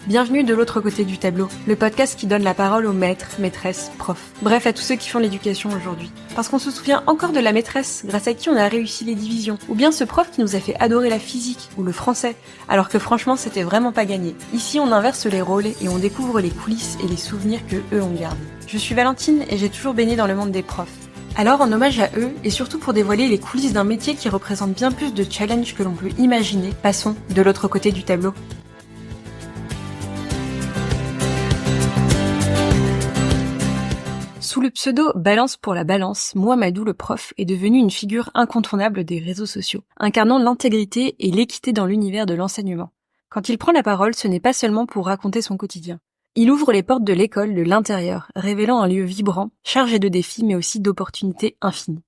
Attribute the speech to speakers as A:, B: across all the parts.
A: Bienvenue de l'autre côté du tableau, le podcast qui donne la parole aux maîtres, maîtresses, profs. Bref, à tous ceux qui font l'éducation aujourd'hui. Parce qu'on se souvient encore de la maîtresse, grâce à qui on a réussi les divisions. Ou bien ce prof qui nous a fait adorer la physique, ou le français, alors que franchement c'était vraiment pas gagné. Ici on inverse les rôles et on découvre les coulisses et les souvenirs que eux ont gardés. Je suis Valentine et j'ai toujours baigné dans le monde des profs. Alors en hommage à eux, et surtout pour dévoiler les coulisses d'un métier qui représente bien plus de challenges que l'on peut imaginer, passons de l'autre côté du tableau. Sous le pseudo Balance pour la balance, Mouhamadou le prof est devenu une figure incontournable des réseaux sociaux, incarnant l'intégrité et l'équité dans l'univers de l'enseignement. Quand il prend la parole, ce n'est pas seulement pour raconter son quotidien. Il ouvre les portes de l'école de l'intérieur, révélant un lieu vibrant, chargé de défis mais aussi d'opportunités infinies.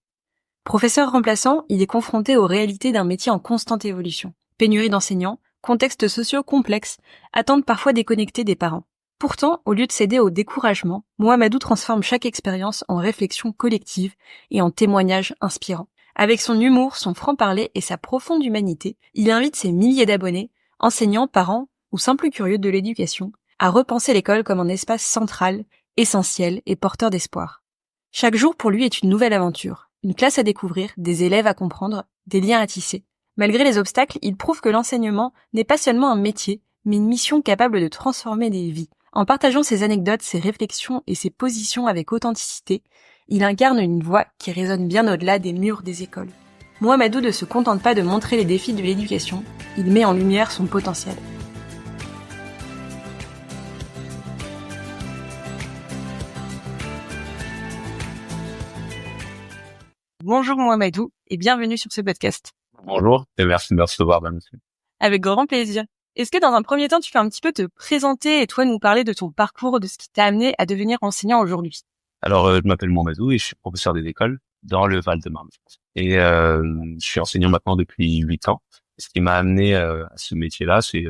A: Professeur remplaçant, il est confronté aux réalités d'un métier en constante évolution. Pénurie d'enseignants, contextes sociaux complexes, attentes parfois déconnectées des parents. Pourtant, au lieu de céder au découragement, Mouhamadou transforme chaque expérience en réflexion collective et en témoignage inspirant. Avec son humour, son franc-parler et sa profonde humanité, il invite ses milliers d'abonnés, enseignants, parents ou simples curieux de l'éducation, à repenser l'école comme un espace central, essentiel et porteur d'espoir. Chaque jour pour lui est une nouvelle aventure, une classe à découvrir, des élèves à comprendre, des liens à tisser. Malgré les obstacles, il prouve que l'enseignement n'est pas seulement un métier, mais une mission capable de transformer des vies. En partageant ses anecdotes, ses réflexions et ses positions avec authenticité, il incarne une voix qui résonne bien au-delà des murs des écoles. Mouhamadou ne se contente pas de montrer les défis de l'éducation, il met en lumière son potentiel. Bonjour Mouhamadou et bienvenue sur ce podcast.
B: Bonjour et merci de me recevoir, monsieur.
A: Avec grand plaisir. Est-ce que dans un premier temps, tu peux un petit peu te présenter et toi nous parler de ton parcours, de ce qui t'a amené à devenir enseignant aujourd'hui?
B: Alors, je m'appelle Mouhamadou et je suis professeur des écoles dans le Val-de-Marne. Et je suis enseignant maintenant depuis 8 ans. Et ce qui m'a amené à ce métier-là, c'est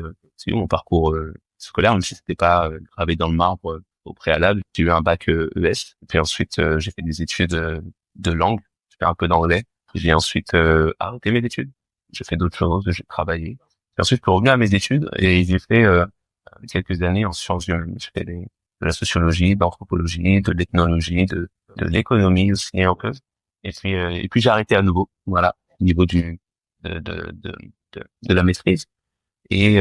B: mon parcours scolaire, même si c'était pas gravé dans le marbre au préalable. J'ai eu un bac ES, puis ensuite j'ai fait des études de langue, j'ai fait un peu d'anglais. J'ai ensuite arrêté mes études. J'ai fait d'autres choses, j'ai travaillé. Et ensuite, je suis revenu à mes études et j'ai fait quelques années en sciences humaines. J'ai fait de la sociologie, de l'anthropologie, de l'ethnologie, de l'économie aussi un peu. Et puis j'ai arrêté à nouveau, voilà, au niveau de la maîtrise. Et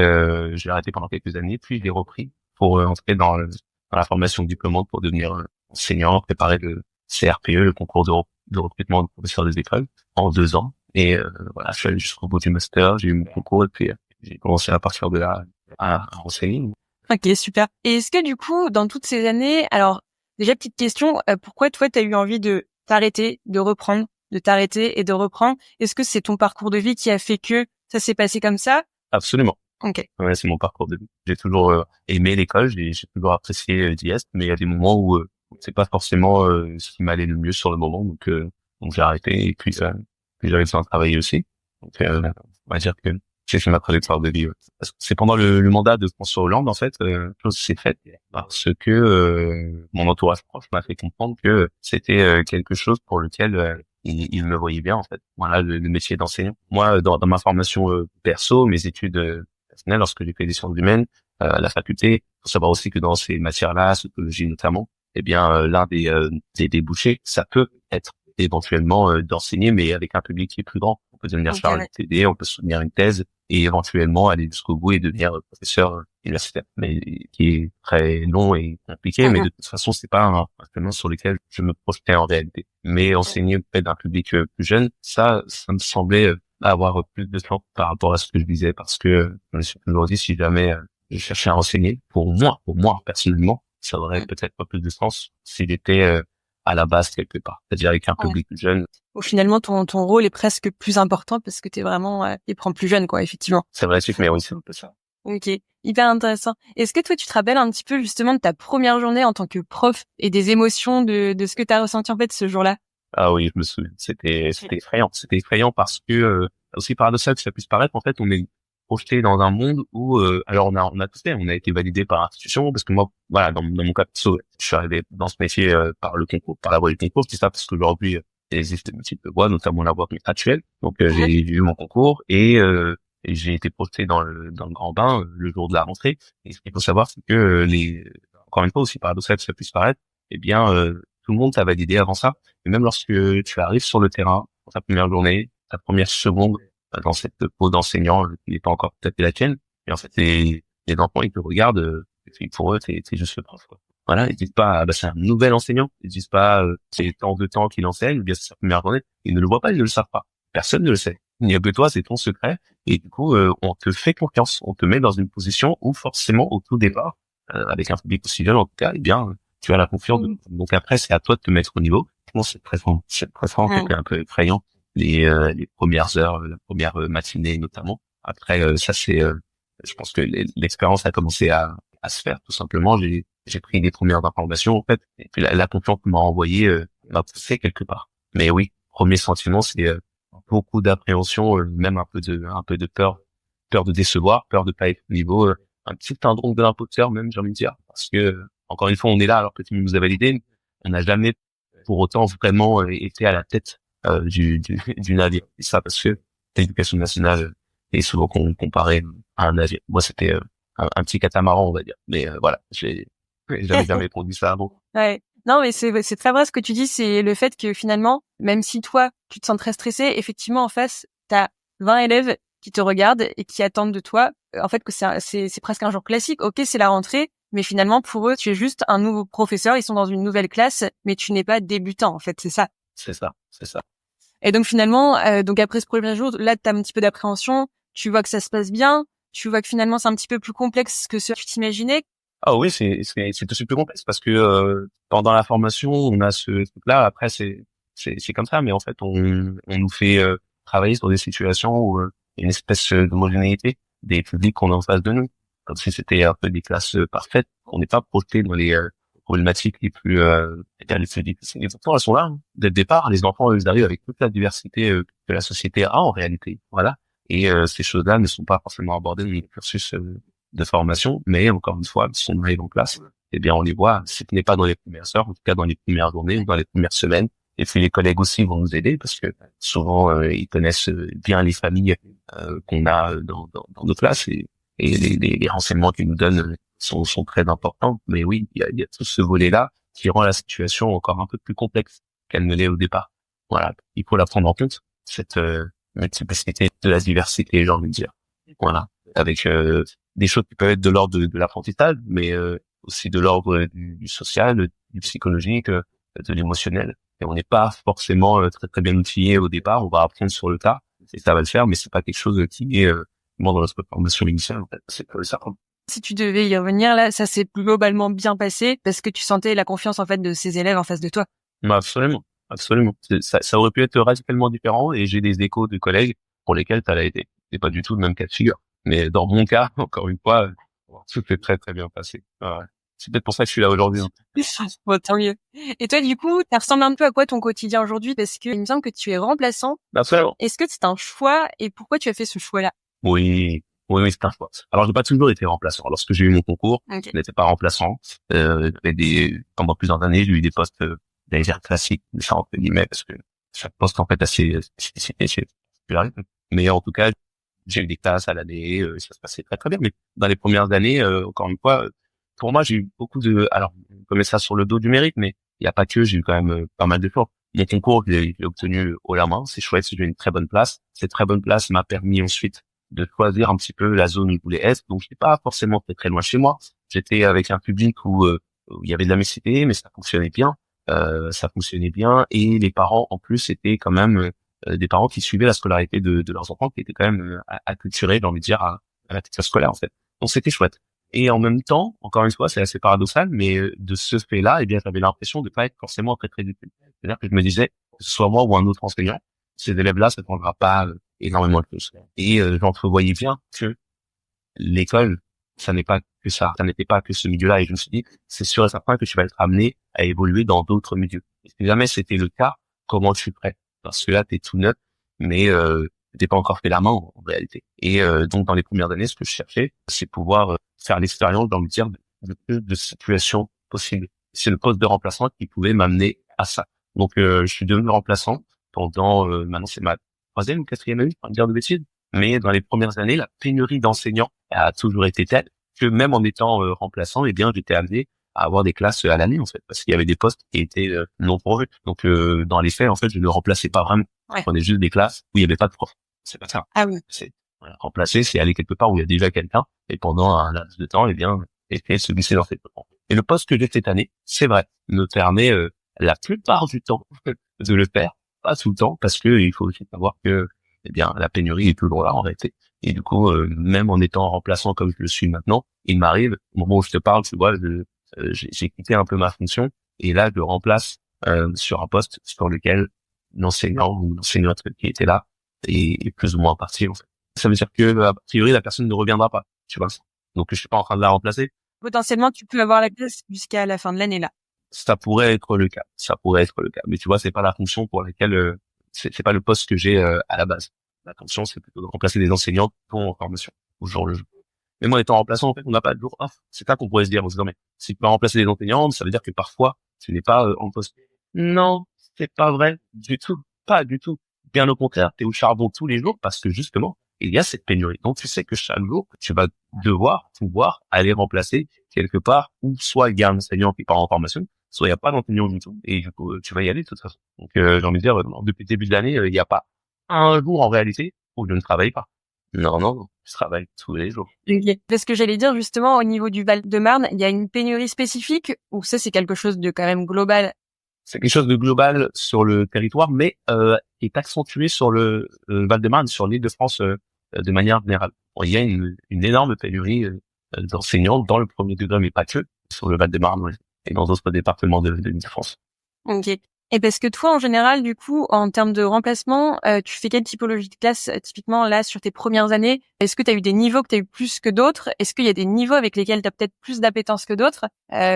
B: j'ai arrêté pendant quelques années, puis j'ai repris pour entrer dans la formation diplômante pour devenir enseignant, préparer le CRPE, le concours de recrutement de professeurs des écoles, en 2 ans. Et voilà, je suis allé jusqu'au bout du master, j'ai eu mon concours et puis j'ai commencé à partir de là à enseigner.
A: Ok, super. Et est-ce que du coup, dans toutes ces années, alors déjà petite question, pourquoi toi t'as eu envie de t'arrêter, de reprendre, de t'arrêter et de reprendre? Est-ce que c'est ton parcours de vie qui a fait que ça s'est passé comme ça?
B: Absolument.
A: Ok.
B: Ouais, c'est mon parcours de vie. J'ai toujours aimé l'école, j'ai toujours apprécié d'y être, mais il y a des moments où c'est pas forcément ce qui m'allait le mieux sur le moment, donc j'ai arrêté et puis j'avais besoin de travailler aussi. Donc on va dire que j'ai fait ma trajectoire de vie. Ouais. Parce que c'est pendant le mandat de François Hollande, en fait, chose s'est faite parce que mon entourage proche m'a fait comprendre que c'était quelque chose pour lequel il me voyait bien, en fait. Voilà, le métier d'enseignant. Moi, dans ma formation perso, mes études personnelles, lorsque j'ai fait des sciences humaines, à la faculté, faut savoir aussi que dans ces matières-là, sociologie notamment, eh bien, l'un des débouchés, ça peut être éventuellement d'enseigner, mais avec un public qui est plus grand. On peut devenir chargé de TD, on peut soutenir une thèse et éventuellement aller jusqu'au bout et devenir professeur universitaire, mais qui est très long et compliqué. Mais de toute façon, c'est pas un domaine sur lequel je me projetais en réalité. Mais enseigner auprès d'un public plus jeune, ça me semblait avoir plus de temps par rapport à ce que je disais, parce que je me suis toujours dit, si jamais je cherchais à enseigner, pour moi personnellement, ça aurait peut-être pas plus de sens s'il était à la base quelque part, c'est-à-dire avec un public plus jeune.
A: Finalement, ton rôle est presque plus important parce que t'es vraiment, il prend plus jeune, quoi, effectivement.
B: C'est vrai, mais oui, c'est un peu ça.
A: Ok, hyper intéressant. Est-ce que toi, tu te rappelles un petit peu justement de ta première journée en tant que prof et des émotions de ce que t'as ressenti en fait ce jour-là?
B: Ah oui, je me souviens. C'était effrayant. C'était effrayant parce que aussi paradoxal que ça puisse paraître, en fait, on est projeté dans un monde où alors on a tout fait, on a été validé par l'institution, parce que moi, voilà, dans mon cas perso, je suis arrivé dans ce métier par le concours, par la voie du concours. C'est ça, parce qu'aujourd'hui il existe de multiples voies, notamment la voie actuelle. Donc j'ai eu mon concours et et j'ai été projeté dans le grand bain le jour de la rentrée. Et ce qu'il faut savoir, c'est que encore une fois, aussi paradoxal que ça puisse paraître, eh bien, tout le monde t'a validé avant ça. Et même lorsque tu arrives sur le terrain, pour ta première journée, ta première seconde, dans cette peau d'enseignant qui n'est pas encore tout à fait la tienne, et en fait, les enfants, ils te regardent, et pour eux, t'es juste le prof, quoi. Voilà, ils disent pas, bah, c'est un nouvel enseignant. Ils disent pas, c'est tant de temps qu'il enseigne, ou bien c'est sa première journée. Ils ne le voient pas, ils ne le savent pas. Personne ne le sait. Il n'y a que toi, c'est ton secret. Et du coup, on te fait confiance. On te met dans une position où forcément, au tout départ, avec un public aussi jeune en tout cas, eh bien, tu as la confiance. Donc après, c'est à toi de te mettre au niveau. Bon, c'est très franc, c'était un peu effrayant. Les premières heures, la première matinée notamment. Après, ça c'est, je pense que l'expérience a commencé à se faire tout simplement. J'ai pris des premières informations en fait, et puis la confiance qu'on m'a envoyée m'a poussé quelque part. Mais oui, premier sentiment, c'est beaucoup d'appréhension, même un peu de peur de décevoir, peur de pas être au niveau, un petit syndrome de l'imposteur même, j'ai envie de dire, parce que encore une fois, on est là alors que tu nous as validé. On n'a jamais pour autant vraiment été à la tête du navire. Et ça parce que l'éducation nationale est souvent comparée à un navire. Moi, c'était un petit catamaran, on va dire. Mais voilà, j'avais jamais conduit ça avant.
A: Ouais. Non, mais c'est très vrai ce que tu dis, c'est le fait que finalement, même si toi, tu te sens très stressé, effectivement, en face, t'as 20 élèves qui te regardent et qui attendent de toi, en fait, que c'est presque un jour classique. Ok, c'est la rentrée, mais finalement, pour eux, tu es juste un nouveau professeur, ils sont dans une nouvelle classe, mais tu n'es pas débutant, en fait, c'est ça.
B: C'est ça, c'est ça.
A: Et donc finalement, donc après ce premier jour, là, t'as un petit peu d'appréhension, tu vois que ça se passe bien, tu vois que finalement, c'est un petit peu plus complexe que ce que tu t'imaginais.
B: Ah oui, c'est aussi plus complexe parce que pendant la formation, on a ce truc-là. Après, c'est comme ça, mais en fait, on nous fait travailler sur des situations où il y a une espèce d'homogénéité des publics qu'on a en face de nous, comme si c'était un peu des classes parfaites. On n'est pas projeté dans les problématiques les plus difficiles. Et pourtant, elles sont là hein. Dès le départ. Les enfants, ils arrivent avec toute la diversité que la société a en réalité. Voilà. Et ces choses-là ne sont pas forcément abordées dans les cursus de formation, mais encore une fois, si on arrive en classe, eh bien, on les voit, si ce n'est pas dans les premières heures, en tout cas dans les premières journées ou dans les premières semaines. Et puis les collègues aussi vont nous aider parce que souvent ils connaissent bien les familles qu'on a dans nos classes et les renseignements qu'ils nous donnent sont très importants. Mais oui, il y a tout ce volet-là qui rend la situation encore un peu plus complexe qu'elle ne l'est au départ. Voilà, il faut la prendre en compte, cette multiplicité de la diversité, j'ai envie de dire. Voilà, avec des choses qui peuvent être de l'ordre de l'apprentissage, mais aussi de l'ordre du social, du psychologique, de l'émotionnel. Et on n'est pas forcément très très bien outillé au départ. On va apprendre sur le tas, et ça va le faire, mais c'est pas quelque chose qui est dans notre formation initiale. En fait. C'est pas ça.
A: Si tu devais y revenir, là, ça s'est globalement bien passé parce que tu sentais la confiance, en fait, de ces élèves en face de toi.
B: Bah, absolument, absolument. Ça aurait pu être radicalement différent, et j'ai des échos de collègues pour lesquels ça l'a été. C'est pas du tout le même cas de figure. Mais dans mon cas, encore une fois, tout s'est très très bien passé. Ouais. C'est peut-être pour ça que je suis là aujourd'hui. Hein.
A: Bon, tant mieux. Et toi, du coup, ça ressemble un peu à quoi ton quotidien aujourd'hui? Parce que il me semble que tu es remplaçant.
B: Absolument.
A: Est-ce que c'est un choix et pourquoi tu as fait ce choix-là?
B: Oui, oui, c'est un choix. Alors, j'ai pas toujours été remplaçant. Lorsque j'ai eu mon concours,
A: Okay.
B: je n'étais pas remplaçant. Pendant plusieurs années, j'ai eu des postes d'ailleurs classiques, ça entre guillemets, parce que chaque poste en fait assez spécifique, c'est particularité. Mais en tout cas, j'ai eu des classes à l'année, ça se passait très très bien. Mais dans les premières années, encore une fois, pour moi, j'ai eu beaucoup alors, on peut mettre ça sur le dos du mérite, mais il n'y a pas que, j'ai eu quand même pas mal d'efforts. Mon concours, je l'ai obtenu haut la main, c'est chouette, j'ai eu une très bonne place. Cette très bonne place m'a permis ensuite de choisir un petit peu la zone où je voulais être. Donc, je n'étais pas forcément très loin de chez moi. J'étais avec un public où il y avait de la mixité, mais ça fonctionnait bien. Et les parents, en plus, étaient quand même des parents qui suivaient la scolarité de leurs enfants, qui étaient quand même acculturés, j'ai envie de dire, à la culture scolaire, en fait. Donc, c'était chouette. Et en même temps, encore une fois, c'est assez paradoxal, mais de ce fait-là, eh bien, j'avais l'impression de pas être forcément très très utile. C'est-à-dire que je me disais, que ce soit moi ou un autre enseignant, ces élèves-là, ça ne prendra pas énormément de choses. Et j'entrevoyais bien que l'école, ça n'est pas que ça n'était pas que ce milieu-là. Et je me suis dit, c'est sûr et certain que tu vas être amené à évoluer dans d'autres milieux. Et si jamais c'était le cas, comment tu ferais? Parce que là, t'es tout neuf, mais t'es pas encore fait la main en réalité. Et donc, dans les premières années, ce que je cherchais, c'est pouvoir faire l'expérience dans le dire de plus de situations possibles. C'est le poste de remplaçant qui pouvait m'amener à ça. Donc, je suis devenu remplaçant pendant, maintenant c'est ma troisième ou quatrième année, en dire de bêtises. Mais dans les premières années, la pénurie d'enseignants a toujours été telle que même en étant remplaçant, eh bien, j'étais amené à avoir des classes à l'année, en fait, parce qu'il y avait des postes qui étaient non pourvus. Donc, dans les faits, en fait, je ne remplaçais pas vraiment. Je
A: Ouais.
B: prenais juste des classes où il n'y avait pas de prof. C'est pas ça.
A: Ah oui.
B: C'est voilà, remplacer, c'est aller quelque part où il y a déjà quelqu'un et pendant un laps de temps, eh bien, essayer de se glisser dans cette place. Et le poste que j'ai cette année, c'est vrai, me permet la plupart du temps de le faire, pas tout le temps, parce que il faut aussi savoir que, eh bien, la pénurie est toujours là en réalité. Et du coup, même en étant remplaçant comme je le suis maintenant, il m'arrive, au moment où je te parle, tu vois, j'ai quitté un peu ma fonction et là, je remplace sur un poste sur lequel l'enseignant ou l'enseignante qui était là est plus ou moins parti, en fait. Ça veut dire que, a priori, la personne ne reviendra pas, tu vois. Donc, je suis pas en train de la remplacer.
A: Potentiellement, tu peux avoir la place jusqu'à la fin de l'année, là.
B: Ça pourrait être le cas. Ça pourrait être le cas. Mais tu vois, c'est pas la fonction pour laquelle, c'est pas le poste que j'ai à la base. La fonction, c'est plutôt de remplacer des enseignants pour en formation au jour le jour. Même en étant remplaçant, en fait, on n'a pas de jour off. C'est ça qu'on pourrait se dire. On se dit, non, mais si tu peux remplacer des enseignants, ça veut dire que parfois, tu n'es pas en poste. Non, c'est pas vrai du tout. Pas du tout. Bien au contraire, tu es au charbon tous les jours parce que justement, il y a cette pénurie. Donc, tu sais que chaque jour, tu vas devoir pouvoir aller remplacer quelque part où soit il y a un enseignant qui part en formation, soit il n'y a pas d'enseignant du tout. Et du coup, tu vas y aller de toute façon. Donc, j'ai envie de dire, depuis le début de l'année, il n'y a pas un jour en réalité où je ne travaille pas. Non, non, non, je travaille tous les jours.
A: Ok. Parce que j'allais dire justement au niveau du Val-de-Marne, il y a une pénurie spécifique ou ça c'est quelque chose de quand même global?
B: C'est quelque chose de global sur le territoire, mais qui est accentué sur le Val-de-Marne, sur l'Île-de-France de manière générale. Bon, il y a une énorme pénurie d'enseignants dans le premier degré, mais pas que, sur le Val-de-Marne ouais, et dans d'autres départements de l'Île-de-France.
A: Ok. Et parce que toi, en général, du coup, en termes de remplacement, tu fais quelle typologie de classe, typiquement, là, sur tes premières années? Est-ce que tu as eu des niveaux que tu as eu plus que d'autres? Est-ce qu'il y a des niveaux avec lesquels tu as peut-être plus d'appétence que d'autres?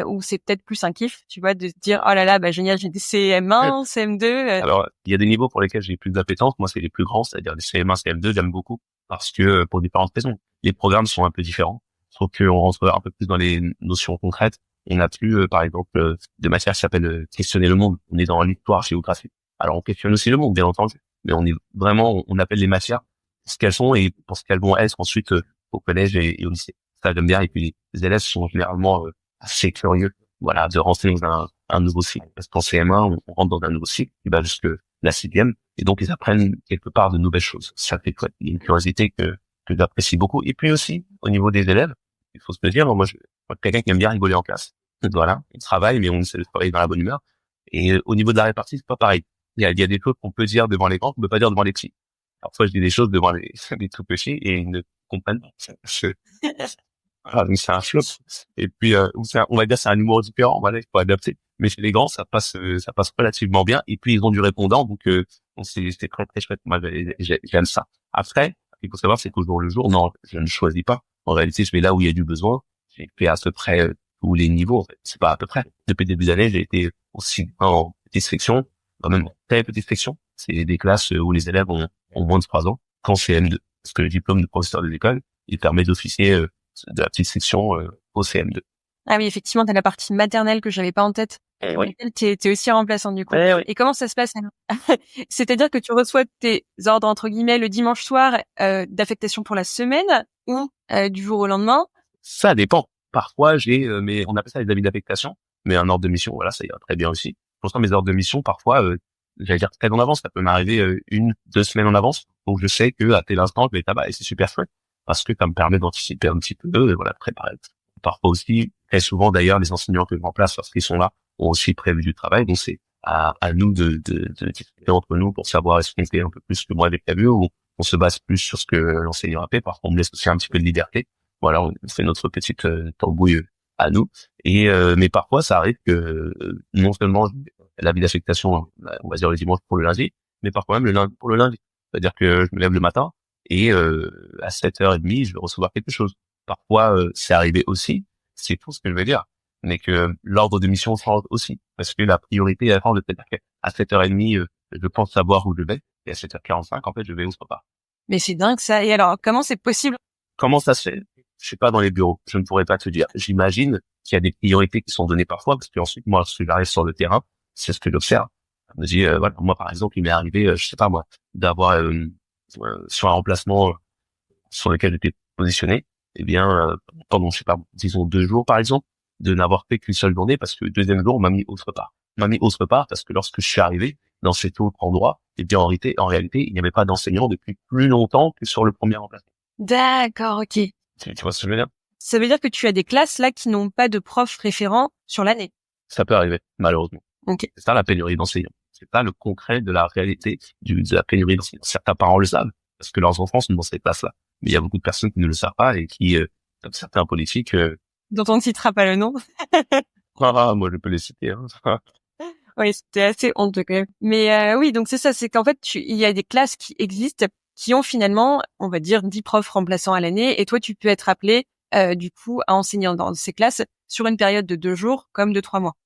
A: Ou c'est peut-être plus un kiff, tu vois, de se dire, oh là là, bah génial, j'ai des CM1, CM2.
B: Alors, il y a des niveaux pour lesquels j'ai plus d'appétence. Moi, c'est les plus grands, c'est-à-dire les CM1, CM2, j'aime beaucoup parce que pour différentes raisons. Les programmes sont un peu différents. Je trouve qu'on rentre un peu plus dans les notions concrètes. On n'a plus, par exemple, de matière qui s'appelle questionner le monde. On est dans l'histoire, géographie. Alors, on questionne aussi le monde, bien entendu. Mais on est vraiment, on appelle les matières ce qu'elles sont et pour ce qu'elles vont être ensuite au collège et au lycée. Ça, j'aime bien. Et puis, les élèves sont généralement assez curieux, voilà, de rentrer dans un nouveau cycle. Parce qu'en CM1, on rentre dans un nouveau cycle qui va jusque la sixième. Et donc, ils apprennent quelque part de nouvelles choses. Ça fait quoi? Il y a une curiosité que j'apprécie beaucoup. Et puis aussi, au niveau des élèves, il faut se le dire, moi, quelqu'un qui aime bien rigoler en classe. Voilà, on travaille, mais on essaie de travailler dans la bonne humeur. Et au niveau de la répartie, c'est pas pareil. Il y a des choses qu'on peut dire devant les grands, qu'on peut pas dire devant les petits. Parfois, je dis des choses devant les tout petits et ils ne comprennent pas. Voilà, donc c'est un flop. Et puis, on va dire c'est un humour différent. Voilà, il faut adapter. Mais chez les grands, ça passe relativement bien. Et puis, ils ont du répondant, donc c'est très très chouette. Moi, j'aime ça. Après, il faut savoir, c'est qu'au jour le jour, non, je ne choisis pas. En réalité, je vais là où il y a du besoin. J'ai fait à peu près tous les niveaux. En fait, c'est pas à peu près. Depuis le début d'année, j'ai été aussi en petite section, quand même très petite section. C'est des classes où les élèves ont moins de 3 ans. Quand c'est M2, parce que le diplôme de professeur des écoles, il permet d'officier de la petite section au CM2.
A: Ah oui, effectivement, t'as la partie maternelle que j'avais pas en tête.
B: Oui.
A: T'es aussi remplaçant du coup.
B: Oui.
A: Et comment ça se passe alors? C'est-à-dire que tu reçois tes ordres entre guillemets le dimanche soir d'affectation pour la semaine ou du jour au lendemain?
B: Ça dépend. Parfois, j'ai, mais on appelle ça les avis d'affectation, mais un ordre de mission, voilà, ça ira très bien aussi. Pourtant, mes ordres de mission, parfois, j'allais dire très en avance, ça peut m'arriver 1-2 semaines en avance, donc je sais que à tel instant, je vais être là-bas et c'est super chouette parce que ça me permet d'anticiper un petit peu, voilà, de préparer. Parfois aussi, très souvent d'ailleurs, les enseignants que je remplace lorsqu'ils sont là ont aussi prévu du travail, donc c'est à nous de discuter entre nous pour savoir est-ce qu'on fait un peu plus que moi j'ai prévu ou on se base plus sur ce que l'enseignant a fait. Parfois, on me laisse aussi un petit peu de liberté. Voilà, on fait notre petite tambouille à nous. Et mais parfois, ça arrive que non seulement l'avis d'affectation, on va dire le dimanche pour le lundi, mais parfois même le lundi pour le lundi. C'est-à-dire que je me lève le matin et à 7h30, je vais recevoir quelque chose. Parfois, c'est arrivé aussi, c'est tout ce que je veux dire, mais que l'ordre de mission change aussi, parce que la priorité est à prendre, c'est-à-dire qu'à 7h30, je pense savoir où je vais, et à 7h45, en fait, je vais autre part.
A: Mais c'est dingue ça. Et alors, comment c'est possible?
B: Comment ça se fait? Je suis pas dans les bureaux, je ne pourrais pas te dire. J'imagine qu'il y a des priorités qui sont données parfois, parce qu'ensuite, moi, lorsque j'arrive sur le terrain, c'est ce que j'observe. Je me dis, voilà, moi, par exemple, il m'est arrivé, je sais pas moi, d'avoir sur un remplacement sur lequel j'étais positionné, eh bien, pendant, je sais pas, disons 2 jours, par exemple, de n'avoir fait qu'une seule journée parce que le deuxième jour, on m'a mis autre part. On m'a mis autre part parce que lorsque je suis arrivé dans cet autre endroit, eh bien, en réalité, il n'y avait pas d'enseignant depuis plus longtemps que sur le premier remplacement.
A: D'accord, ok.
B: Tu vois ce que je veux dire?
A: Ça veut dire que tu as des classes là qui n'ont pas de prof référent sur l'année.
B: Ça peut arriver, malheureusement.
A: Ok.
B: C'est ça la pénurie d'enseignants. C'est pas le concret de la réalité de la pénurie d'enseignants. Certains parents le savent parce que leurs enfants sont dans ces classes-là. Mais il y a beaucoup de personnes qui ne le savent pas et qui, comme certains politiques,
A: Dont on ne citera pas le nom.
B: moi je peux les citer. Hein.
A: Oui, c'était assez honteux quand même. Mais oui, donc c'est ça, c'est qu'en fait, il y a des classes qui existent, qui ont finalement, on va dire, 10 profs remplaçants à l'année, et toi, tu peux être appelé, du coup, à enseigner dans ces classes sur une période de 2 jours comme de 3 mois.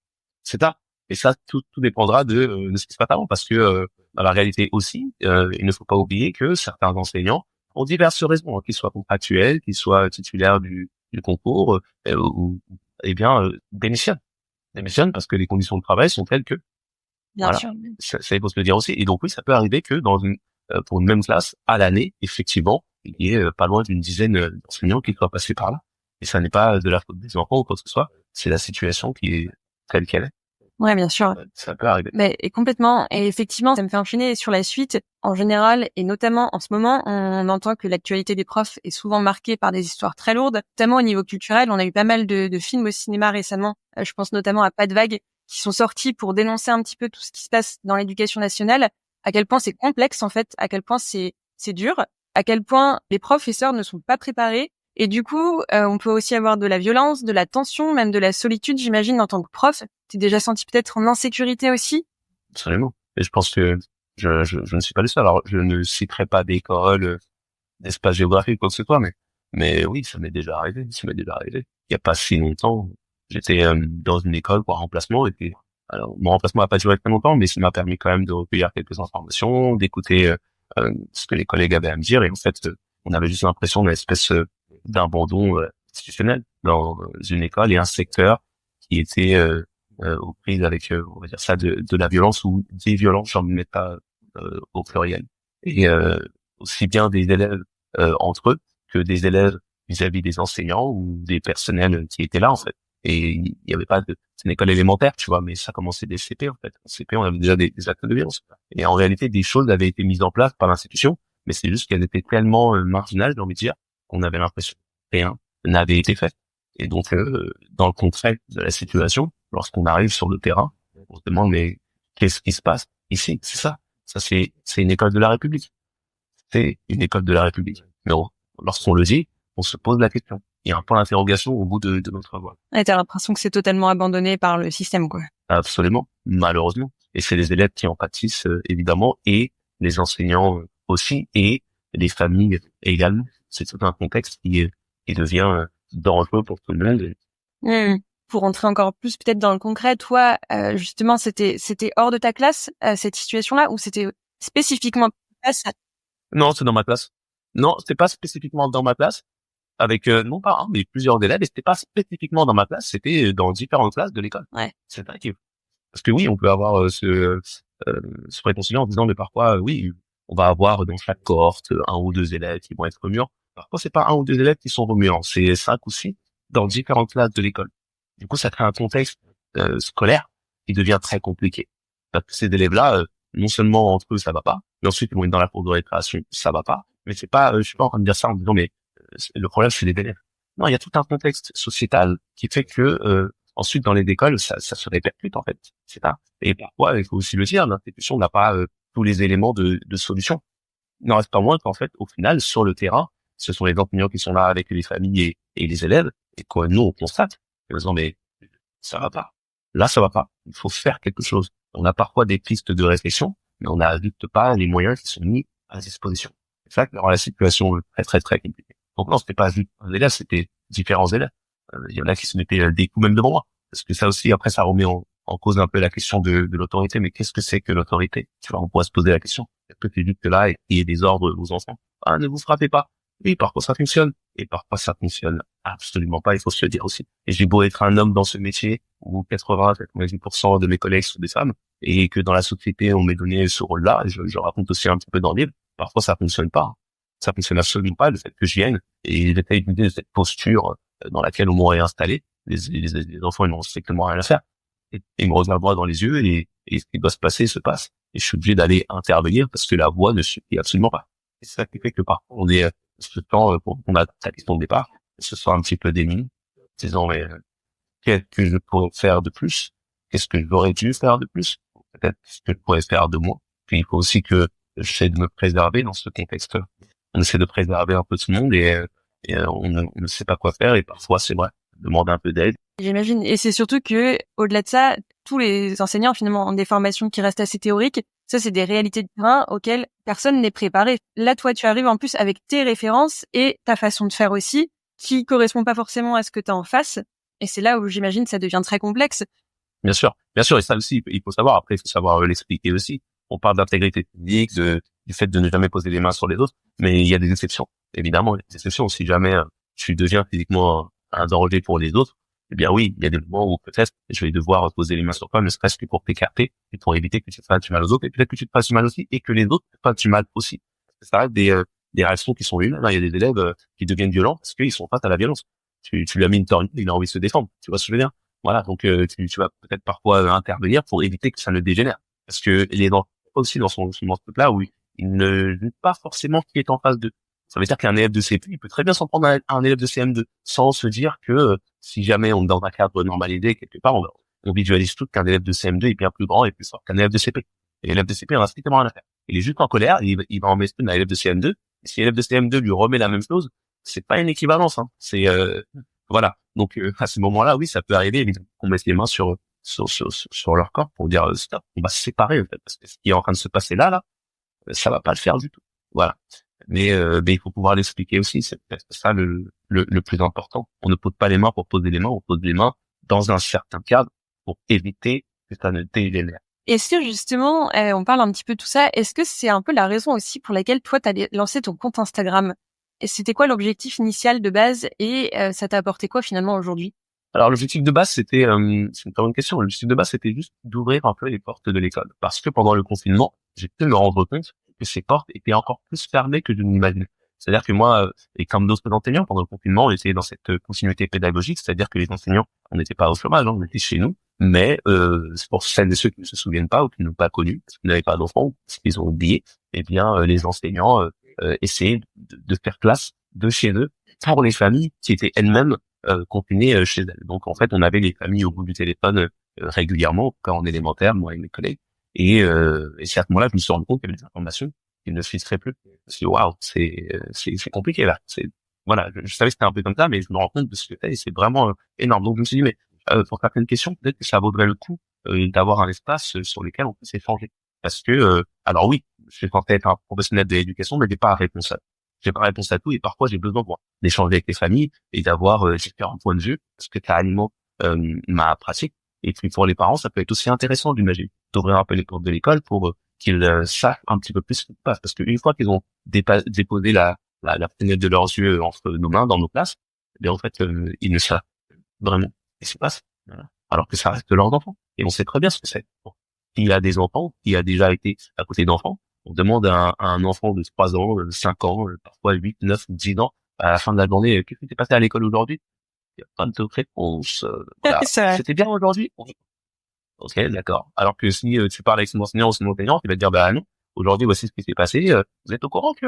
B: C'est ça. Et ça, tout dépendra de ce qui se passe avant, parce que dans la réalité aussi, il ne faut pas oublier que certains enseignants ont diverses raisons, hein, qu'ils soient contractuels, qu'ils soient titulaires du concours, ou eh bien démissionnent parce que les conditions de travail sont telles que
A: Bien
B: voilà.
A: sûr.
B: Ça il faut se le dire aussi. Et donc oui, ça peut arriver que pour une même classe à l'année, effectivement, il y ait pas loin d'une dizaine d'enseignants qui soient passés par là. Et ça n'est pas de la faute des enfants ou quoi que ce soit, c'est la situation qui est telle qu'elle est.
A: Ouais, bien sûr.
B: Ça peut arriver.
A: Mais et complètement. Et effectivement, ça me fait enchaîner sur la suite. En général, et notamment en ce moment, on entend que l'actualité des profs est souvent marquée par des histoires très lourdes, notamment au niveau culturel. On a eu pas mal de films au cinéma récemment. Je pense notamment à Pas de vague, qui sont sortis pour dénoncer un petit peu tout ce qui se passe dans l'éducation nationale, à quel point c'est complexe en fait, à quel point c'est dur, à quel point les professeurs ne sont pas préparés. Et du coup, on peut aussi avoir de la violence, de la tension, même de la solitude, j'imagine, en tant que prof. T'es déjà senti peut-être en insécurité aussi?
B: Absolument. Et je pense que je ne suis pas le seul. Alors, je ne citerai pas d'école, d'espace géographique, quoi que ce soit, mais oui, ça m'est déjà arrivé. Ça m'est déjà arrivé. Il n'y a pas si longtemps, j'étais dans une école pour un remplacement. Et puis, alors, mon remplacement n'a pas duré très longtemps, mais ça m'a permis quand même de recueillir quelques informations, d'écouter ce que les collègues avaient à me dire. Et en fait, on avait juste l'impression d'une espèce d'abandon institutionnel dans une école et un secteur qui était aux prises avec, on va dire ça, de la violence ou des violences, j'en mets pas au pluriel. Et aussi bien des élèves entre eux que des élèves vis-à-vis des enseignants ou des personnels qui étaient là, en fait. Et il y avait pas de... C'est une école élémentaire, tu vois, mais ça commençait dès CP, en fait. En CP, on avait déjà des actes de violence. Et en réalité, des choses avaient été mises en place par l'institution, mais c'est juste qu'elles étaient tellement marginales, j'ai envie de dire, qu'on avait l'impression que rien n'avait été fait. Et donc, dans le concret de la situation, lorsqu'on arrive sur le terrain, on se demande, mais qu'est-ce qui se passe ici? C'est ça. Ça, c'est une école de la République. C'est une école de la République. Mais lorsqu'on le dit, on se pose la question. Il y a un point d'interrogation au bout de notre voie.
A: Ouais, t'as l'impression que c'est totalement abandonné par le système, quoi.
B: Absolument, malheureusement. Et c'est les élèves qui en pâtissent, évidemment, et les enseignants aussi, et les familles également. C'est tout un contexte qui devient dangereux pour tout le monde.
A: Mmh. Pour entrer encore plus peut-être dans le concret, toi, justement, c'était hors de ta classe, cette situation-là, ou c'était spécifiquement ta classe?
B: Non, c'est dans ma classe. Non, c'était pas spécifiquement dans ma classe, avec non pas un, mais plusieurs élèves, et c'était pas spécifiquement dans ma classe, c'était dans différentes classes de l'école.
A: Ouais.
B: C'est vrai que parce que oui, on peut avoir se réconcilier en disant mais parfois oui, on va avoir dans chaque cohorte un ou deux élèves qui vont être remuants. Parfois c'est pas un ou deux élèves qui sont remuants, c'est 5 ou 6 dans différentes classes de l'école. Du coup, ça crée un contexte scolaire qui devient très compliqué. Parce que ces élèves-là, non seulement entre eux ça va pas, mais ensuite ils vont être dans la cour de récréation, ça va pas. Mais c'est pas, je suis pas en train de dire ça en disant mais le problème c'est les élèves. Non, il y a tout un contexte sociétal qui fait que ensuite dans les écoles ça se répercute en fait. C'est ça. Et parfois, il faut aussi le dire, l'institution n'a pas tous les éléments de solution. Il n'en reste pas moins qu'en fait, au final, sur le terrain, ce sont les enseignants qui sont là avec les familles et les élèves, et quoi, nous, on constate, en disant, mais ça va pas. Là, ça va pas. Il faut faire quelque chose. On a parfois des pistes de réflexion, mais on n'a juste pas les moyens qui sont mis à disposition. C'est ça qui rend la situation très, très, très compliquée. Donc non, c'était pas juste un élève, c'était différents élèves. Il y en a qui se mettaient des coups même devant moi. Parce que ça aussi, après, ça remet en cause un peu la question de l'autorité. Mais qu'est-ce que c'est que l'autorité? Tu vois, on pourrait se poser la question. Est-ce que c'est juste là et qu'il y ait des ordres aux enfants? Ah, ne vous frappez pas. Oui, parfois ça fonctionne. Et parfois ça fonctionne absolument pas, il faut se le dire aussi. Et j'ai beau être un homme dans ce métier, où 80-90% de mes collègues sont des femmes, et que dans la société, on m'est donné ce rôle-là, je raconte aussi un petit peu dans le livre, parfois ça fonctionne pas. Ça fonctionne absolument pas, le fait que je vienne et j'essaie d'utiliser cette posture dans laquelle on m'aurait installé. Les enfants, ils n'ont strictement rien à faire. Et ils me regardent droit dans les yeux et ce qui doit se passer se passe. Et je suis obligé d'aller intervenir parce que la voix ne suffit absolument pas. Et c'est ça qui fait que parfois on est, ce temps, pour qu'on a sa question de départ, ce soit un petit peu démuni, disant, mais qu'est-ce que je pourrais faire de plus? Qu'est-ce que j'aurais dû faire de plus? Peut-être ce que je pourrais faire de moins. Puis il faut aussi que j'essaie de me préserver dans ce contexte. On essaie de préserver un peu tout le monde et on ne sait pas quoi faire et parfois c'est vrai, demander un peu d'aide.
A: J'imagine. Et c'est surtout que, au-delà de ça, tous les enseignants, finalement, ont des formations qui restent assez théoriques. Ça, c'est des réalités de terrain auxquelles personne n'est préparé. Là, toi, tu arrives en plus avec tes références et ta façon de faire aussi, qui correspond pas forcément à ce que tu as en face. Et c'est là où j'imagine ça devient très complexe.
B: Bien sûr, et ça aussi, il faut savoir. Après, il faut savoir l'expliquer aussi. On parle d'intégrité publique, du fait de ne jamais poser les mains sur les autres, mais il y a des exceptions. Évidemment, il y a des exceptions. Si jamais tu deviens physiquement un danger pour les autres, eh bien oui, il y a des moments où peut-être je vais devoir poser les mains sur toi, ne serait-ce que pour t'écarter et pour éviter que tu te fasses du mal aux autres, et peut-être que tu te fasses du mal aussi, et que les autres te fassent du mal aussi. Ça reste des réactions qui sont humaines. Il y a des élèves qui deviennent violents parce qu'ils sont face à la violence. Tu lui as mis une torgnole, il a envie de se défendre. Tu vois ce que je veux dire? Voilà, donc tu vas peut-être parfois intervenir pour éviter que ça ne dégénère. Parce que les enfants aussi dans ce truc-là où il ne juge pas forcément qui est en face d'eux. Ça veut dire qu'un élève de CP, il peut très bien s'en prendre à un élève de CM2 sans se dire que si jamais on est dans un cadre normalisé quelque part, on visualise tout qu'un élève de CM2 est bien plus grand et plus fort qu'un élève de CP. Et l'élève de CP, on a strictement rien à faire. Il est juste en colère, il va en mettre une à l'élève de CM2. Et si l'élève de CM2 lui remet la même chose, c'est pas une équivalence, hein. C'est voilà. Donc à ce moment-là, oui, ça peut arriver évidemment qu'on mette les mains sur leur corps pour dire stop, on va se séparer en fait, parce que ce qui est en train de se passer là, ça va pas le faire du tout. Voilà. Mais il faut pouvoir l'expliquer aussi, c'est peut-être ça le plus important. On ne pose pas les mains pour poser les mains, on pose les mains dans un certain cadre pour éviter que ça ne dégénère.
A: Est-ce que justement, on parle un petit peu de tout ça, est-ce que c'est un peu la raison aussi pour laquelle toi, tu as lancé ton compte Instagram? Et c'était quoi l'objectif initial de base et ça t'a apporté quoi finalement aujourd'hui?
B: Alors l'objectif de base, c'était, c'est une très bonne question. L'objectif de base, c'était juste d'ouvrir un peu les portes de l'école, parce que pendant le confinement, j'ai pu me rendre compte que ces portes étaient encore plus fermées que je ne l'imaginais. C'est-à-dire que moi, et comme d'autres enseignants, pendant le confinement, on était dans cette continuité pédagogique, c'est-à-dire que les enseignants, on n'était pas au chômage, hein, on était chez nous, mais c'est pour celles et ceux qui ne se souviennent pas ou qui n'ont pas connu, parce qu'ils n'avaient pas d'enfants, ou parce qu'ils ont oublié, eh bien les enseignants essayaient de faire classe de chez eux pour les familles qui étaient elles-mêmes confinées chez elles. Donc en fait, on avait les familles au bout du téléphone régulièrement, quand en élémentaire, moi et mes collègues. Et c'est à ce moment-là que je me suis rendu compte qu'il y avait des informations qui ne filtraient plus. Je me suis dit, waouh, c'est compliqué là. Voilà, je savais que c'était un peu comme ça, mais je me rends compte de ce que c'est et c'est vraiment énorme. Donc je me suis dit, mais pour certaines questions, peut-être que ça vaudrait le coup d'avoir un espace sur lequel on peut s'échanger. Parce que, alors oui, je suis censé être un professionnel de l'éducation, mais j'ai pas la réponse à j'ai pas la réponse à tout et parfois j'ai besoin d'échanger avec les familles et d'avoir différents points de vue parce que ça alimente ma pratique. Et puis pour les parents, ça peut être aussi intéressant d'imaginer, d'ouvrir un peu les portes de l'école pour qu'ils sachent un petit peu plus ce qui se passe. Parce qu'une fois qu'ils ont déposé la fenêtre de leurs yeux entre nos mains dans nos classes, eh bien en fait, ils ne savent vraiment ce qui se passe. Voilà. Alors que ça reste leurs enfants. Et on sait très bien ce que c'est. Bon. S'il a des enfants, qui a déjà été à côté d'enfants, on demande à un enfant de 3 ans, 5 ans, parfois 8, 9, 10 ans, à la fin de la journée, qu'est-ce qui s'est passé à l'école aujourd'hui? Il n'y a pas de réponse. Voilà. C'était bien aujourd'hui? Ok, d'accord. Alors que si tu parles avec son enseignant ou son enseignant, il va te dire, bah non, aujourd'hui, voici ce qui s'est passé. Vous êtes au courant que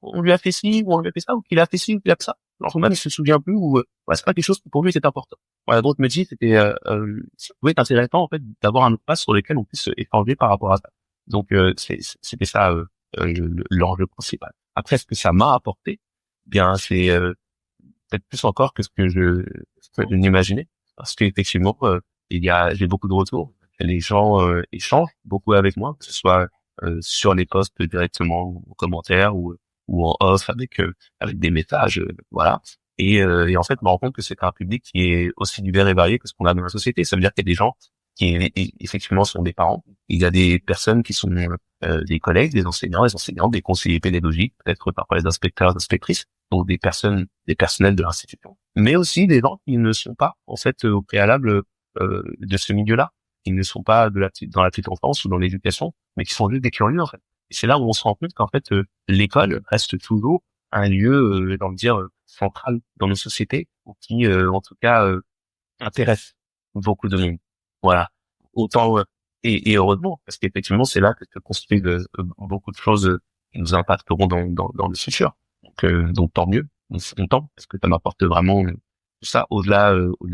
B: on lui a fait ci, ou on lui a fait ça, ou qu'il a fait ci, ou qu'il a fait ça? Alors même, il se souvient plus, ou ouais, c'est pas quelque chose qui pour lui était important. Voilà, donc me dit, ça pouvait être intéressant en fait d'avoir un espace sur lequel on puisse échanger par rapport à ça. Donc c'était ça l'enjeu principal. Après, ce que ça m'a apporté, bien c'est peut-être plus encore que ce que je n'imaginais, parce qu'effectivement j'ai beaucoup de retours. Les gens échangent beaucoup avec moi, que ce soit sur les posts directement en commentaire ou en off avec des messages, voilà. Et en fait, je me rends compte que c'est un public qui est aussi divers et varié que ce qu'on a dans la société. Ça veut dire qu'il y a des gens qui effectivement sont des parents. Il y a des personnes qui sont des collègues, des enseignants, des enseignantes, des conseillers pédagogiques, peut-être parfois les inspecteurs, inspectrices, donc des personnels de l'institution. Mais aussi des gens qui ne sont pas en fait au préalable de ce milieu-là. Ils ne sont pas dans la petite enfance ou dans l'éducation, mais qui sont juste des curieux en fait. Et c'est là où on se rend compte qu'en fait, l'école reste toujours un lieu, j'ai envie de dire, central dans nos sociétés, ou qui, en tout cas, intéresse beaucoup de monde. Voilà. Autant, et heureusement, parce qu'effectivement, c'est là que se construisent beaucoup de choses qui nous impacteront dans le futur. Donc tant mieux. On est content parce que ça m'apporte vraiment tout ça au-delà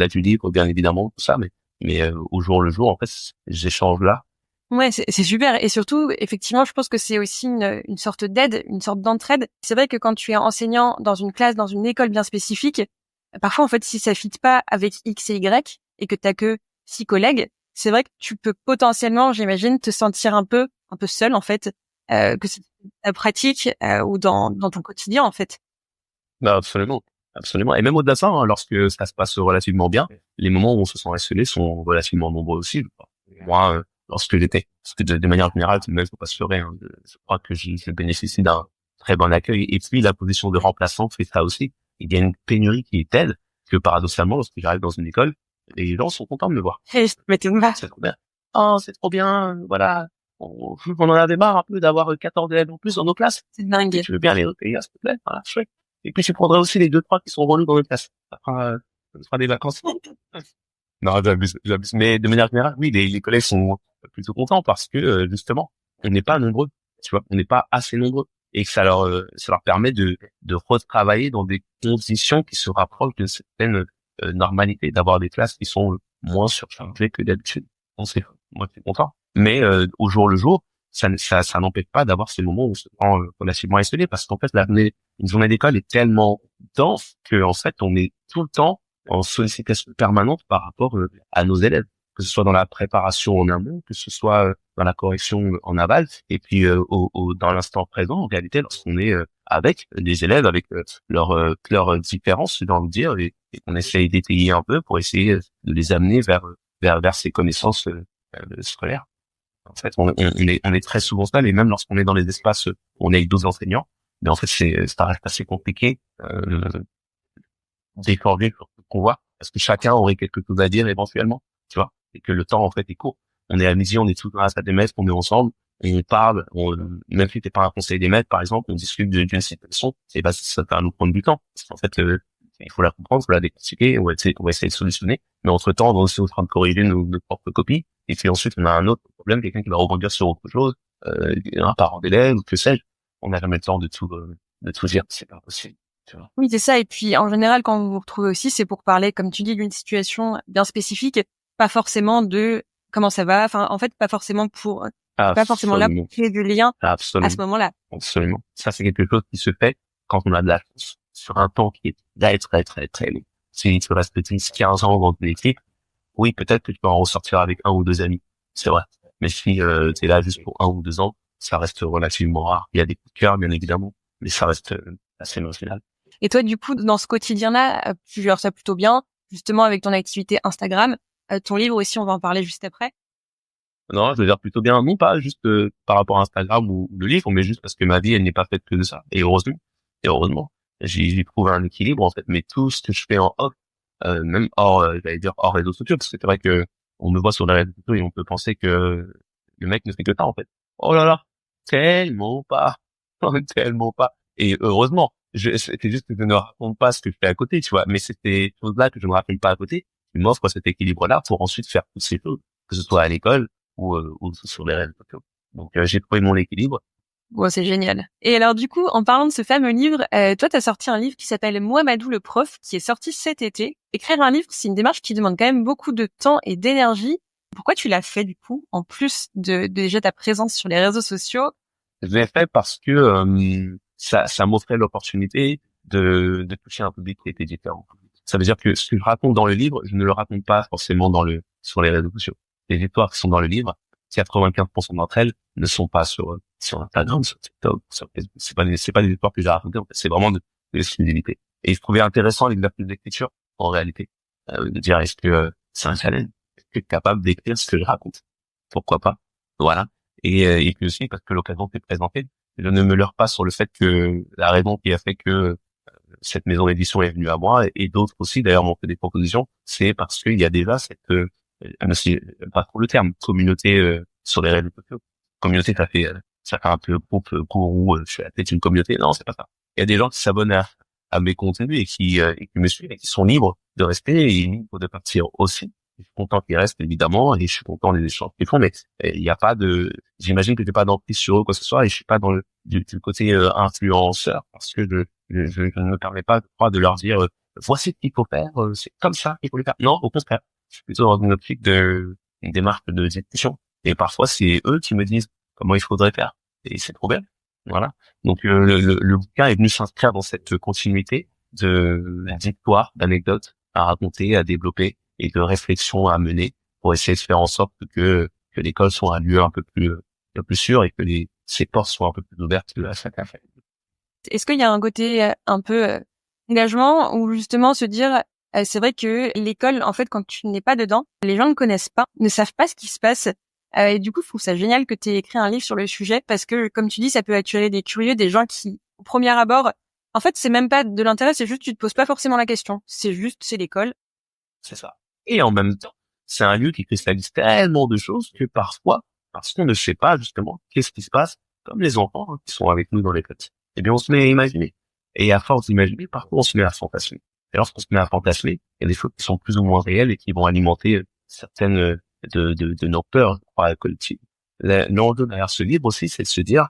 B: du livre, bien évidemment, tout ça, mais au jour le jour, en fait, j'échange là.
A: Ouais, c'est super. Et surtout, effectivement, je pense que c'est aussi une sorte d'aide, une sorte d'entraide. C'est vrai que quand tu es enseignant dans une classe, dans une école bien spécifique, parfois, en fait, si ça fit pas avec X et Y et que t'as que 6 collègues, c'est vrai que tu peux potentiellement, j'imagine, te sentir un peu seul, en fait, que c'est ta pratique, ou dans ton quotidien, en fait.
B: Bah, absolument. Absolument. Et même au-delà de ça, hein, lorsque ça se passe relativement bien, les moments où on se sent isolé sont relativement nombreux aussi. Je crois. Moi, parce que de manière générale, tout de même, faut pas se leurrer, hein, je crois que je bénéficie d'un très bon accueil. Et puis, la position de remplaçant fait ça aussi. Il y a une pénurie qui est telle que paradoxalement, lorsque j'arrive dans une école, les gens sont contents de me voir.
A: Et je te mettais une
B: C'est trop bien. Oh, c'est trop bien. Voilà. On en avait marre un peu d'avoir 14 élèves en plus dans nos classes.
A: c'est
B: Et
A: dingue.
B: tu veux bien les recueillir, s'il te plaît? Voilà, chouette. Et puis tu prendras aussi les 2-3 qui sont relous dans notre classe. Ça fera des vacances. Non, j'abuse. Mais de manière générale, oui, les collègues sont plutôt contents parce que justement, on n'est pas nombreux. Tu vois, on n'est pas assez nombreux et que ça leur permet de retravailler dans des conditions qui se rapprochent de certaines normalités, d'avoir des classes qui sont moins surchargées que d'habitude. On sait, moi, je suis content. Mais au jour le jour, ça n'empêche pas d'avoir ces moments où on se sent relativement isolé parce qu'en fait, une journée d'école est tellement dense que en fait, on est tout le temps en sollicitation permanente par rapport à nos élèves, que ce soit dans la préparation en amont, que ce soit dans la correction en aval, et puis dans l'instant présent, en réalité, lorsqu'on est avec des élèves, avec leurs différences, j'ai envie de dire, et qu'on essaye d'étayer un peu pour essayer de les amener vers ces connaissances scolaires. En fait, on est très souvent ça, et même lorsqu'on est dans les espaces où on est avec d'autres enseignants, mais en fait, ça reste assez compliqué d'échanger sur ce qu'on voit, parce que chacun aurait quelque chose à dire éventuellement, tu vois, et que le temps en fait est court. On est à midi, on est tous dans la salle des maîtres, on est ensemble, et on parle, même si t'es pas un conseil des maîtres, par exemple, on discute d'une situation, et bah ça va nous prendre du temps, parce qu'en fait, il faut la comprendre, il faut la décortiquer, on va essayer de solutionner, mais entre temps, on est aussi en train de corriger nos propres copies, et puis ensuite, on a un autre problème, quelqu'un qui va rebondir sur autre chose, un parent d'élève, ou que sais-je, on n'a jamais le temps de tout dire, c'est pas possible. Tu vois.
A: Oui, c'est ça. Et puis, en général, quand vous vous retrouvez aussi, c'est pour parler, comme tu dis, d'une situation bien spécifique, pas forcément de comment ça va. Enfin, en fait, pas forcément là
B: Absolument.
A: pour créer du lien à ce
B: Absolument.
A: moment-là.
B: Absolument. Ça, c'est quelque chose qui se fait quand on a de la chance sur un temps qui est très, très, très, très long. Si tu restes 10, 15 ans dans une équipe, oui, peut-être que tu peux en ressortir avec un ou deux amis. C'est vrai. Mais si tu es là juste pour 1 ou 2 ans, ça reste relativement rare. Il y a des coups de cœur, bien évidemment, mais ça reste assez marginal.
A: Et toi, du coup, dans ce quotidien-là, tu gères ça plutôt bien, justement, avec ton activité Instagram. Ton livre aussi, on va en parler juste après.
B: Non, je veux dire plutôt bien, non pas juste par rapport à Instagram ou le livre, mais juste parce que ma vie, elle n'est pas faite que de ça. Et heureusement, j'y trouve un équilibre, en fait. Mais tout ce que je fais en off, même hors, j'allais dire hors réseaux sociaux, parce que c'est vrai que on me voit sur les réseaux sociaux et on peut penser que le mec ne fait que ça, en fait. Oh là là, tellement pas, tellement pas. Et heureusement, c'est juste que je ne raconte pas ce que je fais à côté, tu vois. Mais c'est ces choses-là que je ne raconte pas à côté qui m'offrent cet équilibre-là pour ensuite faire toutes ces choses, que ce soit à l'école ou sur les réseaux sociaux. Donc j'ai trouvé mon équilibre.
A: Bon, c'est génial. Et alors, du coup, en parlant de ce fameux livre, toi, t'as sorti un livre qui s'appelle Moi, Madou le prof, qui est sorti cet été. Écrire un livre, c'est une démarche qui demande quand même beaucoup de temps et d'énergie. Pourquoi tu l'as fait, du coup, en plus de déjà ta présence sur les réseaux sociaux?
B: Je l'ai fait parce que ça m'offrait l'opportunité de toucher un public qui était différent. Ça veut dire que ce que je raconte dans le livre, je ne le raconte pas forcément sur les réseaux sociaux. Les histoires qui sont dans le livre, 95% d'entre elles ne sont pas sur Instagram, sur TikTok, sur Facebook. C'est pas des histoires que j'ai racontées, en fait. C'est vraiment de l'exclusivité. Et je trouvais intéressant l'exercice d'écriture, en réalité. De dire, est-ce que c'est un challenge? Est-ce que tu es capable d'écrire ce que je raconte? Pourquoi pas? Voilà. Et puis aussi parce que l'occasion s'est présentée. Je ne me leurre pas sur le fait que la raison qui a fait que cette maison d'édition est venue à moi et d'autres aussi d'ailleurs m'ont fait des propositions, c'est parce qu'il y a déjà cette même si j'aime pas trop le terme communauté sur les réseaux sociaux. Communauté, ça fait ça fait un peu groupe gourou, je suis à la tête d'une communauté. Non, c'est pas ça. Il y a des gens qui s'abonnent à mes contenus et qui me suivent et qui sont libres de rester et libres de partir aussi. Je suis content qu'ils restent, évidemment, et je suis content des échanges qu'ils font, mais il n'y a pas de, j'imagine que j'ai pas d'emprise sur eux, quoi que ce soit, et je suis pas dans du côté influenceur, parce que je ne me permets pas, je crois, de leur dire, voici ce qu'il faut faire, c'est comme ça qu'il faut le faire. Non, au contraire. Je suis plutôt dans une optique une démarche de discussion. Et parfois, c'est eux qui me disent comment il faudrait faire. Et c'est trop bien. Voilà. Donc, le bouquin est venu s'inscrire dans cette continuité de d'histoires, d'anecdotes à raconter, à développer et de réflexions à mener pour essayer de faire en sorte que l'école soit un lieu un peu plus sûr et que ses portes soient un peu plus ouvertes à chacun.
A: Est-ce qu'il y a un côté un peu engagement ou justement se dire c'est vrai que l'école, en fait, quand tu n'es pas dedans, les gens ne connaissent pas, ne savent pas ce qui se passe. Et du coup, je trouve ça génial que tu aies écrit un livre sur le sujet parce que, comme tu dis, ça peut attirer des curieux, des gens qui, au premier abord, en fait, c'est même pas de l'intérêt, c'est juste tu te poses pas forcément la question. C'est l'école.
B: C'est ça. Et en même temps, c'est un lieu qui cristallise tellement de choses que parfois, parce qu'on ne sait pas justement qu'est-ce qui se passe, comme les enfants qui sont avec nous dans les petits, eh bien, on se met à imaginer. Et à force d'imaginer, parfois, on se met à fantasmer. Et lorsqu'on se met à fantasmer, il y a des choses qui sont plus ou moins réelles et qui vont alimenter certaines de nos peurs, je crois, collectives. L'enjeu derrière ce livre aussi, c'est de se dire,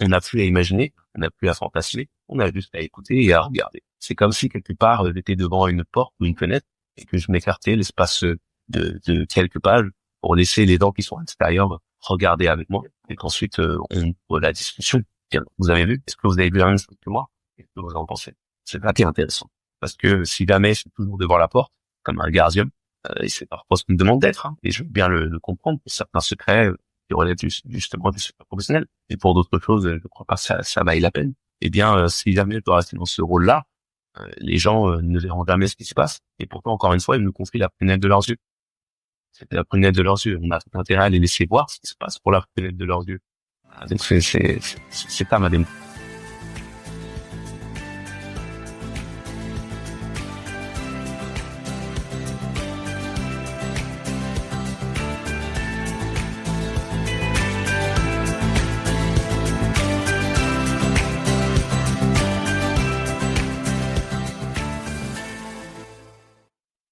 B: on n'a plus à imaginer, on n'a plus à fantasmer, on a juste à écouter et à regarder. C'est comme si quelque part j'étais devant une porte ou une fenêtre et que je m'écartais l'espace de quelques pages pour laisser les gens qui sont à l'extérieur regarder avec moi et qu'ensuite on ouvre la discussion. Tiens, vous avez vu? Est-ce que vous avez vu la même chose que moi? Qu'est-ce que vous en pensez? C'est pas intéressant parce que si jamais je suis toujours devant la porte comme un gardien, et c'est parfois ce qu'on me demande d'être, et je veux bien le comprendre pour certains secrets qui relèvent justement du secret professionnel, et pour d'autres choses, je crois pas que ça vaille la peine. Eh bien, si jamais je dois rester dans ce rôle-là, les gens ne verront jamais ce qui se passe, et pourtant, encore une fois, ils nous confient la prunelle de leurs yeux. C'est la prunelle de leurs yeux. On a tout intérêt à les laisser voir ce qui se passe pour la prunelle de leurs yeux. Donc c'est ça ma démarche.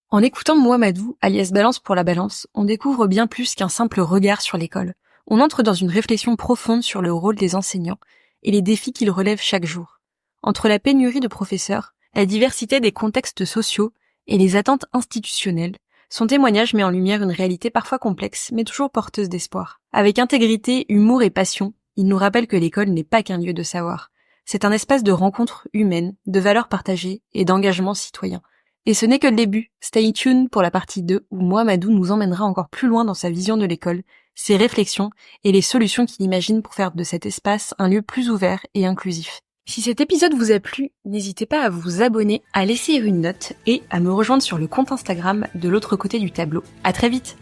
A: En écoutant Mouamadou, alias Balance pour la balance, on découvre bien plus qu'un simple regard sur l'école. On entre dans une réflexion profonde sur le rôle des enseignants et les défis qu'ils relèvent chaque jour. Entre la pénurie de professeurs, la diversité des contextes sociaux et les attentes institutionnelles, son témoignage met en lumière une réalité parfois complexe, mais toujours porteuse d'espoir. Avec intégrité, humour et passion, il nous rappelle que l'école n'est pas qu'un lieu de savoir. C'est un espace de rencontres humaines, de valeurs partagées et d'engagement citoyen. Et ce n'est que le début. Stay tuned pour la partie 2 où Mouamadou nous emmènera encore plus loin dans sa vision de l'école, ses réflexions et les solutions qu'il imagine pour faire de cet espace un lieu plus ouvert et inclusif. Si cet épisode vous a plu, n'hésitez pas à vous abonner, à laisser une note et à me rejoindre sur le compte Instagram de l'autre côté du tableau. À très vite!